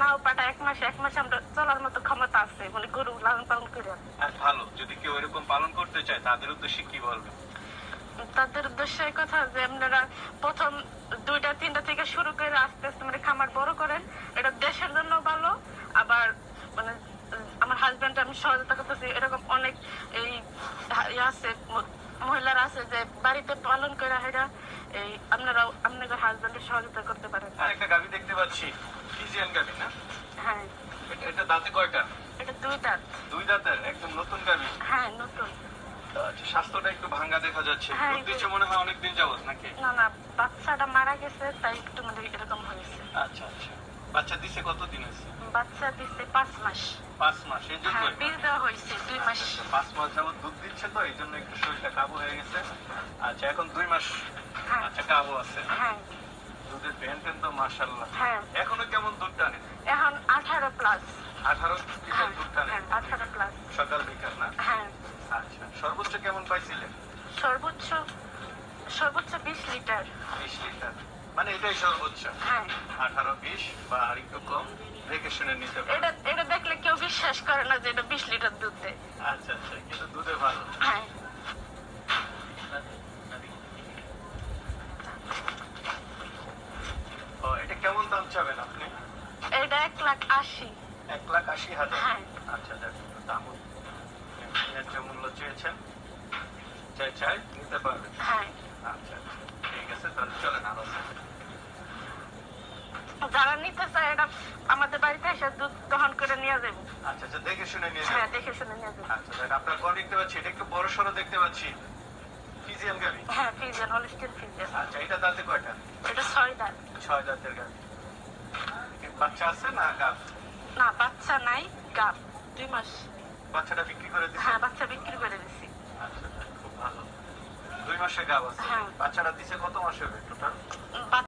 নাও পাটা 1 মাসে আমরা চলার মতো ক্ষমতা আছে, মানে গরু লালন পালন করে। ভালো, যদি কেউ এরকম পালন করতে চায় তাদের উদ্দেশ্যে কি বলবেন? তাদের উদ্দেশ্যে এই কথা যে আপনারা প্রথম 2টা 3টা থেকে শুরু করে আস্তে আস্তে মানে খামার বড় করেন। এটা দেশের জন্য ভালো। আবার মানে আমার হাজবেন্ড আমি সহযোগিতা করতেছি, এরকম অনেক এই আছে মহিলারা আছে যে বাড়িতে পালন করে এরা এই আপনারাও আপনাদের হাজবেন্ডের সহযোগিতা করতে পারেন। একটা গাভী দেখতে পাচ্ছি, ফ্রিজিয়ান গাভী না? হ্যাঁ, এটা দাঁতে কয়টা? এটা 2 দাঁত। 2 দাঁতের একদম নতুন গাভী। হ্যাঁ, নতুন। আচ্ছা, স্বাস্থ্যটা একটু ভাঙ্গা দেখা যাচ্ছে। হ্যাঁ, দুধ দিচ্ছে মনে হয় অনেকদিন যাবত নাকি? না না, বাচ্চাটা মারা গেছে তাই একটু মানে এরকম হয়েছে। আচ্ছা আচ্ছা, বাচ্চা দিছে কতদিন হয়েছে? বাচ্চা দিচ্ছে 5 মাস। 5 মাস, এই জন্য হ্যাঁ, বীজ দেওয়া হয়েছে 2 মাস। 5 মাস যাবত দুধ দিচ্ছে, তো এই জন্য একটু শরীরটা কাবু হয়ে গেছে। আচ্ছা, এখন 2 মাস। হ্যাঁ। আচ্ছা, কাবু আছে। হ্যাঁ দুধের প্যান্টেন তো মাশাআল্লাহ। হ্যাঁ, এখনো কেমন দুধ টানে? এখন 18 প্লাস। 18 লিটার দুধ টানে? হ্যাঁ, 18 প্লাস। সকাল বিকাল না? হ্যাঁ, আচ্ছা, সর্বোচ্চ কেমন পাইছিলেন? সর্বোচ্চ সর্বোচ্চ 20 লিটার। 20 লিটার, মানে এটাই সর্বোচ্চ। হ্যাঁ, 18-20 বা আর একটু কম, দেখে শুনে নিতে পারেন। এটা এটা দেখলে কেউ বিশ্বাস করে না যে এটা 20 লিটার দুধ দেয়। আচ্ছা আচ্ছা, কিন্তু দুধে ভালো। হ্যাঁ, ও, এটা কেমন দাম চাবেন আপনি? এটা 1,80,000। 1,80,000? হ্যাঁ। আচ্ছা, যাক, একটু দামও ন্যায্য মূল্য চেয়েছেন, চাই নিতে পারবেন। হ্যাঁ, আচ্ছা আচ্ছা, ঠিক আছে, তাহলে চলেন আরো। যারা নিতে চায় এটা আমাদের বাড়িতে এসে দুধ দহন করে নিয়ে যাবো। আচ্ছা আচ্ছা, দেখে শুনে নিয়ে হ্যাঁ, যাবেন। দেখে শুনে নিয়ে যাবো। আচ্ছা, দেখ, আপনার ঘর দেখতে পাচ্ছি, এটা একটু বড় সড়ো দেখতে পাচ্ছি, ফিজিয়ান গাভী। হ্যাঁ, ফ্রিজেন, হলস্টিন ফ্রিজেন। আচ্ছা, এটা দাঁতে কয়টা? এটা 6 দাঁত। 6 দাঁতের গাভী। বাচ্চা আছে না গাভ? না, বাচ্চা নাই, গাব 2 মাস। বাচ্চাটা বিক্রি করে দিচ্ছে? হ্যাঁ, বাচ্চা বিক্রি করে দিছি। আচ্ছা, খুব ভালো। 2 মাসে গাভ আছে। হ্যাঁ। বাচ্চাটা দিছে কত মাস হবে টোটাল?